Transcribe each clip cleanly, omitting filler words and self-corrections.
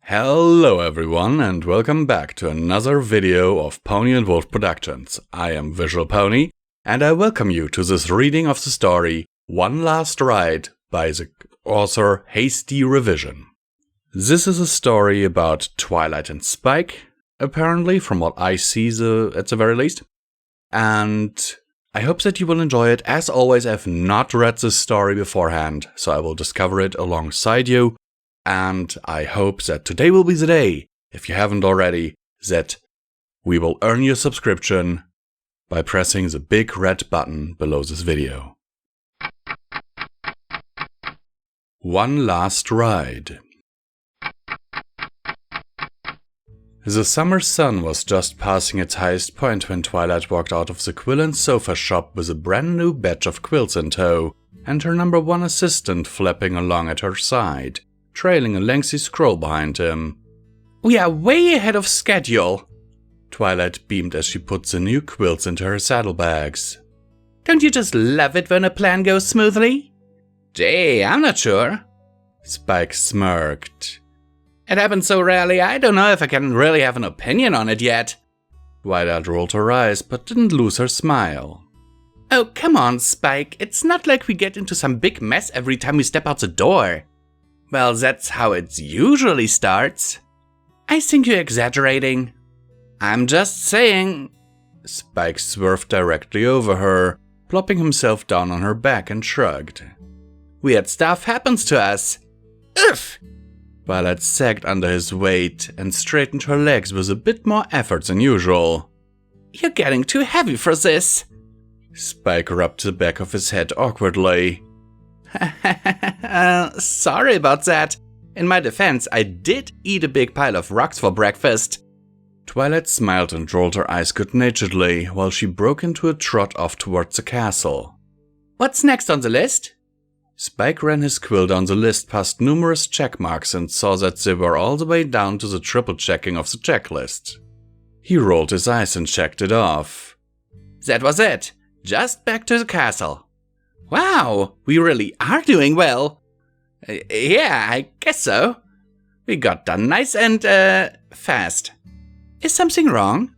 Hello everyone and welcome back to another video of Pony and Wolf Productions. I am Visual Pony and I welcome you to this reading of the story One Last Ride by the author Hasty Revision. This is a story about Twilight and Spike, apparently, from what I see at the very least. And I hope that you will enjoy it. As always, I have not read this story beforehand, so I will discover it alongside you. And I hope that today will be the day, if you haven't already, that we will earn your subscription by pressing the big red button below this video. One Last Ride. The summer sun was just passing its highest point when Twilight walked out of the quill and sofa shop with a brand new batch of quills in tow, and her number one assistant flapping along at her side, trailing a lengthy scroll behind him. "We are way ahead of schedule," Twilight beamed as she put the new quills into her saddlebags. "Don't you just love it when a plan goes smoothly?" "Gee, I'm not sure." Spike smirked. "It happens so rarely, I don't know if I can really have an opinion on it yet." Twilight rolled her eyes, but didn't lose her smile. "Oh, come on, Spike. It's not like we get into some big mess every time we step out the door." "Well, that's how it usually starts." "I think you're exaggerating." "I'm just saying." Spike swerved directly over her, plopping himself down on her back and shrugged. "Weird stuff happens to us." "Ugh!" Twilight sagged under his weight and straightened her legs with a bit more effort than usual. "You're getting too heavy for this." Spike rubbed the back of his head awkwardly. Sorry about that. In my defense, I did eat a big pile of rocks for breakfast." Twilight smiled and rolled her eyes good-naturedly while she broke into a trot off towards the castle. "What's next on the list?" Spike ran his quill down the list past numerous check marks and saw that they were all the way down to the triple checking of the checklist. He rolled his eyes and checked it off. "That was it. Just back to the castle." "Wow, we really are doing well." Yeah, I guess so. We got done nice and, fast." "Is something wrong?"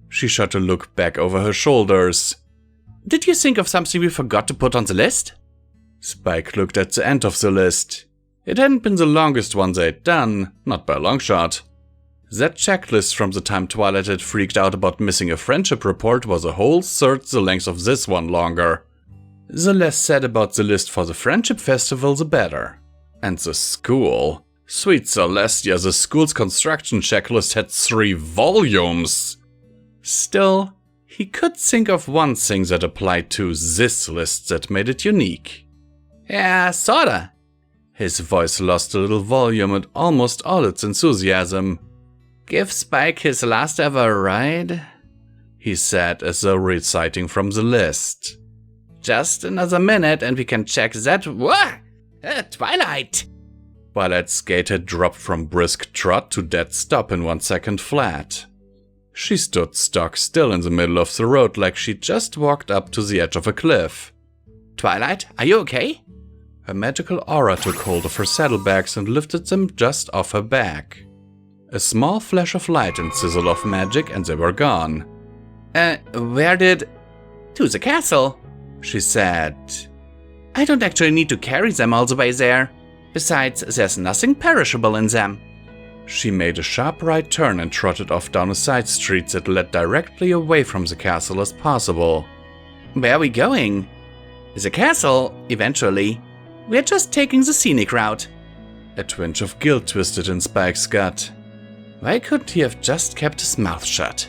She shot a look back over her shoulders. "Did you think of something we forgot to put on the list?" Spike looked at the end of the list. It hadn't been the longest one they'd done, not by a long shot. That checklist from the time Twilight had freaked out about missing a friendship report was a whole third the length of this one longer. The less said about the list for the Friendship Festival, the better. And the school. Sweet Celestia, the school's construction checklist had 3 volumes! Still, he could think of one thing that applied to this list that made it unique. "Yeah, sorta." His voice lost a little volume and almost all its enthusiasm. "Give Spike his last ever ride," he said as though reciting from the list. "Just another minute and we can check that." What? Twilight! Twilight's gait had dropped from brisk trot to dead stop in 1 second flat. She stood stock still in the middle of the road like she'd just walked up to the edge of a cliff. "Twilight, are you okay?" Her magical aura took hold of her saddlebags and lifted them just off her back. A small flash of light and sizzle of magic and they were gone. Where did—" "To the castle," she said. "I don't actually need to carry them all the way there. Besides, there's nothing perishable in them." She made a sharp right turn and trotted off down a side street that led directly away from the castle as possible. "Where are we going?" "The castle, eventually. We're just taking the scenic route." A twinge of guilt twisted in Spike's gut. Why couldn't he have just kept his mouth shut?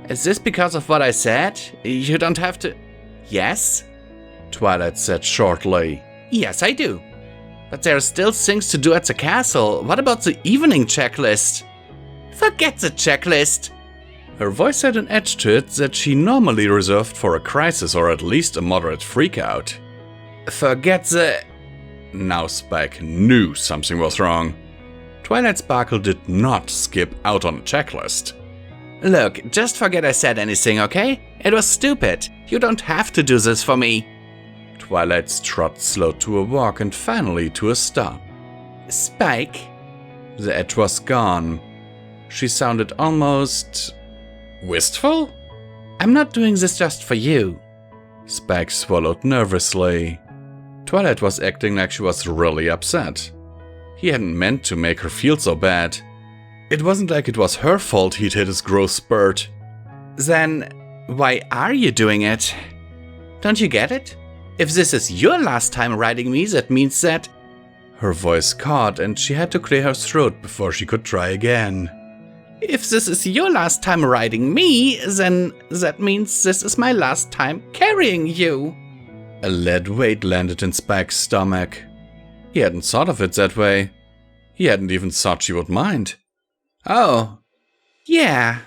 "Is this because of what I said? You don't have to—" "Yes?" Twilight said shortly. "Yes, I do. But there are still things to do at the castle. What about the evening checklist?" "Forget the checklist." Her voice had an edge to it that she normally reserved for a crisis or at least a moderate freakout. "Forget the—" Now Spike knew something was wrong. Twilight Sparkle did not skip out on a checklist. "Look, just forget I said anything, okay? It was stupid. You don't have to do this for me." Twilight's trot slowed to a walk and finally to a stop. "Spike?" The edge was gone. She sounded almost wistful? I'm not doing this just for you. Spike swallowed nervously. Twilight was acting like she was really upset. He hadn't meant to make her feel so bad. It wasn't like it was her fault he'd hit his growth spurt. Then, why are you doing it? Don't you get it? If this is your last time riding me, that means that... Her voice caught and she had to clear her throat before she could try again. If this is your last time riding me, then that means this is my last time carrying you. A lead weight landed in Spike's stomach. He hadn't thought of it that way. He hadn't even thought she would mind. Oh, yeah.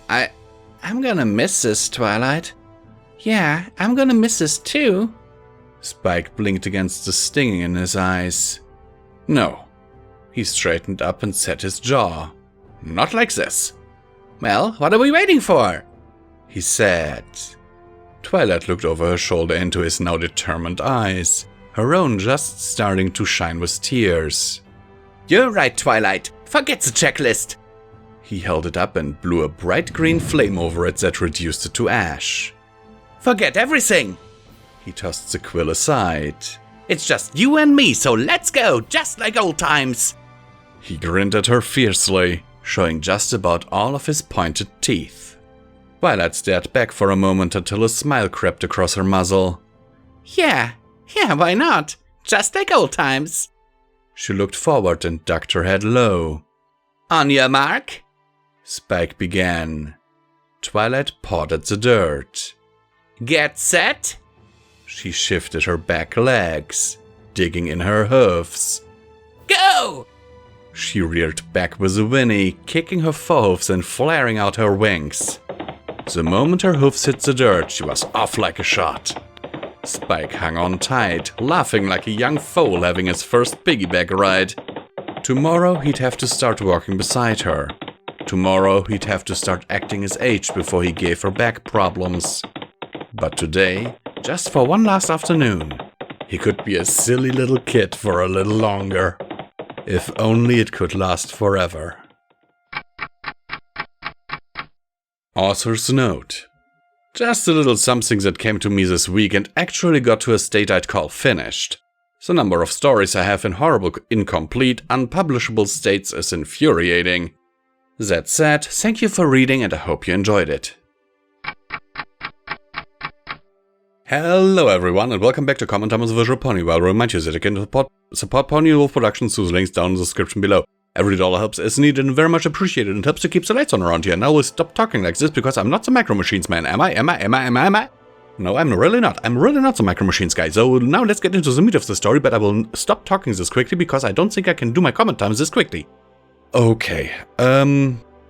I'm gonna miss this, Twilight. Yeah, I'm gonna miss this too. Spike blinked against the stinging in his eyes. No. He straightened up and set his jaw. Not like this. Well, what are we waiting for? He said. Twilight looked over her shoulder into his now determined eyes, her own just starting to shine with tears. You're right, Twilight. Forget the checklist. He held it up and blew a bright green flame over it that reduced it to ash. Forget everything. He tossed the quill aside. It's just you and me, so let's go, just like old times. He grinned at her fiercely, showing just about all of his pointed teeth. Twilight stared back for a moment until a smile crept across her muzzle. Yeah, why not? Just like old times. She looked forward and ducked her head low. On your mark? Spike began. Twilight pawed at the dirt. Get set? She shifted her back legs, digging in her hoofs. Go! She reared back with a whinny, kicking her forehoofs and flaring out her wings. The moment her hoofs hit the dirt, she was off like a shot. Spike hung on tight, laughing like a young foal having his first piggyback ride. Tomorrow he'd have to start walking beside her. Tomorrow he'd have to start acting his age before he gave her back problems. But today, just for one last afternoon, he could be a silly little kid for a little longer. If only it could last forever. Author's note. Just a little something that came to me this week and actually got to a state I'd call finished. The number of stories I have in horrible, incomplete, unpublishable states is infuriating. That said, thank you for reading and I hope you enjoyed it. Hello everyone and welcome back to Comment Time of the Visual Pony, where I remind you that you can support BluePawWolf Productions through the links down in the description below. Every dollar helps is needed and very much appreciated and helps to keep the lights on around here. Now we'll stop talking like this because I'm not the Micro Machines man, am I? No, I'm really not. I'm really not the Micro Machines guy. So now let's get into the meat of the story, but I will stop talking this quickly because I don't think I can do my comment times this quickly. Okay,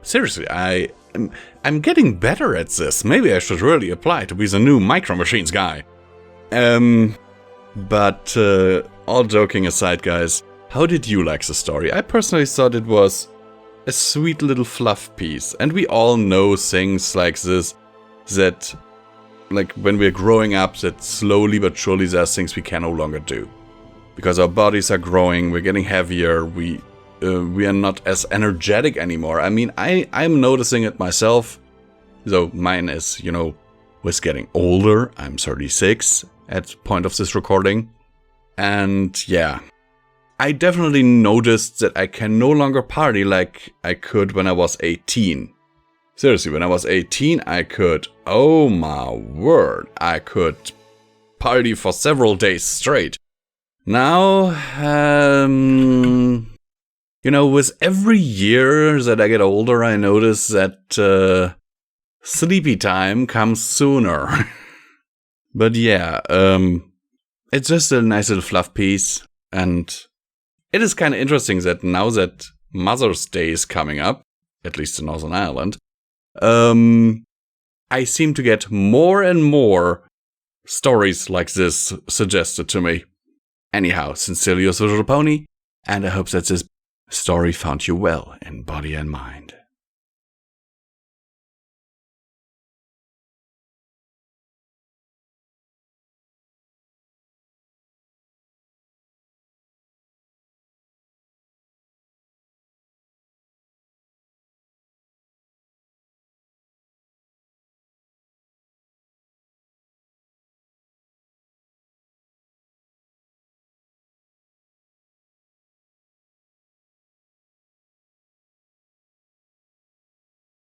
seriously, I'm getting better at this. Maybe I should really apply to be the new Micro Machines guy. But all joking aside, guys, how did you like the story? I personally thought it was a sweet little fluff piece. And we all know things like this, that, like, when we're growing up, that slowly but surely there are things we can no longer do. Because our bodies are growing, we're getting heavier, we are not as energetic anymore. I mean, I'm noticing it myself. Though mine is, was getting older. I'm 36 at the point of this recording. And yeah, I definitely noticed that I can no longer party like I could when I was 18. Seriously, when I was 18, I could, oh my word, I could party for several days straight. Now, with every year that I get older, I notice that sleepy time comes sooner. But yeah, it's just a nice little fluff piece, and it is kind of interesting that now that Mother's Day is coming up, at least in Northern Ireland, I seem to get more and more stories like this suggested to me. Anyhow, sincerely yours, Visual Pony, and I hope that this story found you well in body and mind.